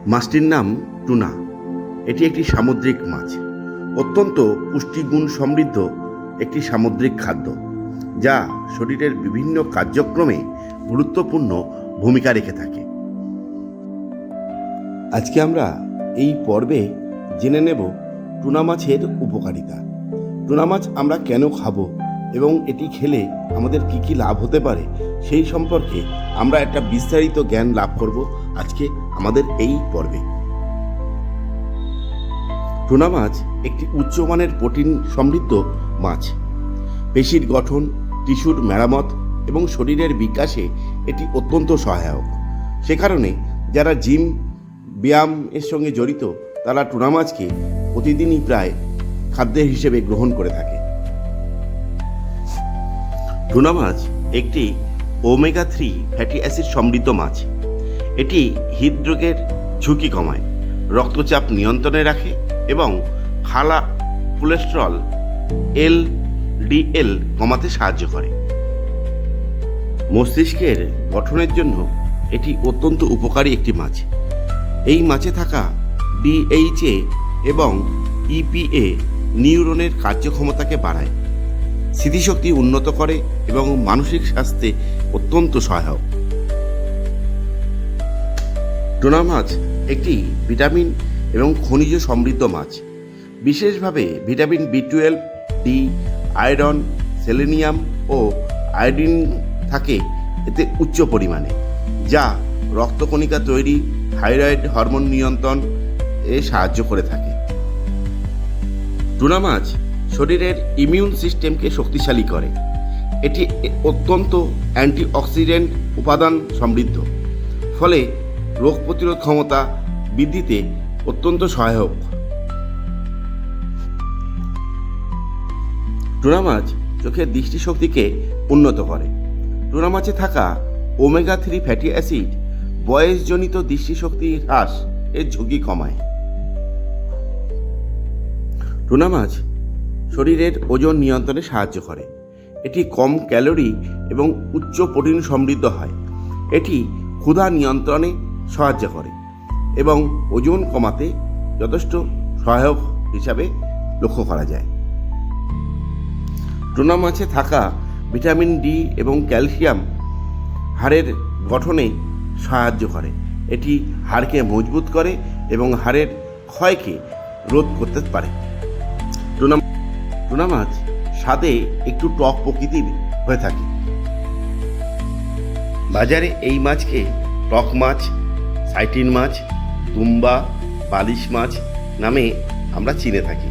মাছটির নাম টুনা। এটি একটি সামুদ্রিক মাছ, অত্যন্ত পুষ্টিগুণ সমৃদ্ধ একটি সামুদ্রিক খাদ্য, যা শরীরের বিভিন্ন কার্যক্রমে গুরুত্বপূর্ণ ভূমিকা রেখে থাকে। আজকে আমরা এই পর্বে জেনে নেব টুনা মাছের উপকারিতা। টুনা মাছ আমরা কেন খাবো এবং এটি খেলে আমাদের কি কি লাভ হতে পারে সেই সম্পর্কে আমরা একটা বিস্তারিত জ্ঞান লাভ করব আজকে আমাদের এই পর্বে। টুনা মাছ একটি উচ্চমানের প্রোটিন সমৃদ্ধ মাছ। পেশির গঠন, টিস্যুর মেরামত এবং শরীরের বিকাশে এটি অত্যন্ত সহায়ক। সে কারণে যারা জিম ব্যায়াম এর সঙ্গে জড়িত তারা টুনা মাছকে প্রতিদিনই প্রায় খাদ্য হিসেবে গ্রহণ করে থাকে। টুনা মাছ একটি ওমেগা 3 ফ্যাটি অ্যাসিড সমৃদ্ধ মাছ। এটি হৃদরোগের ঝুঁকি কমায়, রক্তচাপ নিয়ন্ত্রণে রাখে এবং খালা কোলেস্টেরল LDL কমাতে সাহায্য করে। মস্তিষ্কের গঠনের জন্য এটি অত্যন্ত উপকারী একটি মাছ। এই মাছে থাকা DHA এবং EPA নিউরনের কার্যক্ষমতাকে বাড়ায়, স্মৃতিশক্তি উন্নত করে এবং মানসিক স্বাস্থ্যে অত্যন্ত সহায়ক। টুনা মাছ একটি ভিটামিন এবং খনিজ সমৃদ্ধ মাছ। বিশেষভাবে vitamin B12, D, iron, selenium ও আয়োডিন থাকে এতে উচ্চ পরিমাণে, যা রক্তকণিকা তৈরি, থাইরয়েড হরমোন নিয়ন্ত্রণ সাহায্য করে থাকে। টুনা মাছ শরীরের ইমিউন সিস্টেমকে শক্তিশালী করে। এটি অত্যন্ত অ্যান্টিঅক্সিডেন্ট উপাদান সমৃদ্ধ, ফলে রোগ প্রতিরোধ ক্ষমতা বৃদ্ধিতে অত্যন্ত সহায়ক। টুনা মাছ চোখের দৃষ্টিশক্তিকে উন্নত করে। টুনা মাছে থাকা ওমেগা 3 ফ্যাটি অ্যাসিড বয়সজনিত দৃষ্টিশক্তি হ্রাস এর ঝুঁকি কমায়। টুনা মাছ শরীরের ওজন নিয়ন্ত্রণে সাহায্য করে। এটি কম ক্যালোরি এবং উচ্চ প্রোটিন সমৃদ্ধ হয়। এটি ক্ষুধা নিয়ন্ত্রণে সাহায্য করে এবং ওজন কমাতে যথেষ্ট সহায়ক হিসাবে লক্ষ্য করা যায়। টুনা মাছে থাকা ভিটামিন D এবং ক্যালসিয়াম হাড়ের গঠনে সাহায্য করে। এটি হাড়কে মজবুত করে এবং হাড়ের ক্ষয়কে রোধ করতে পারে। টুনা মাছ স্বাদে একটু টক প্রকৃতির হয়ে থাকে। বাজারে এই মাছকে টক মাছ, সাইটিন মাছ, দুম্বা, বালিশ মাছ নামে আমরা চিনে থাকি।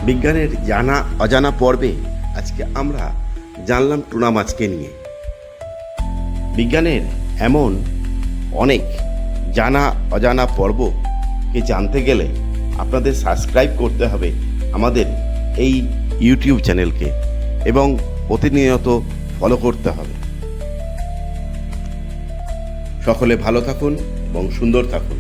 বিজ্ঞানের জানা অজানা পর্বে আজকে আমরা জানলাম টুনা মাছকে নিয়ে। বিজ্ঞানের এমন অনেক জানা অজানা পর্বকে জানতে গেলে আপনাদের সাবস্ক্রাইব করতে হবে আমাদের এই ইউটিউব চ্যানেলকে এবং প্রতিনিয়ত ফলো করতে হবে। সকলে ভালো থাকুন এবং সুন্দর থাকুন।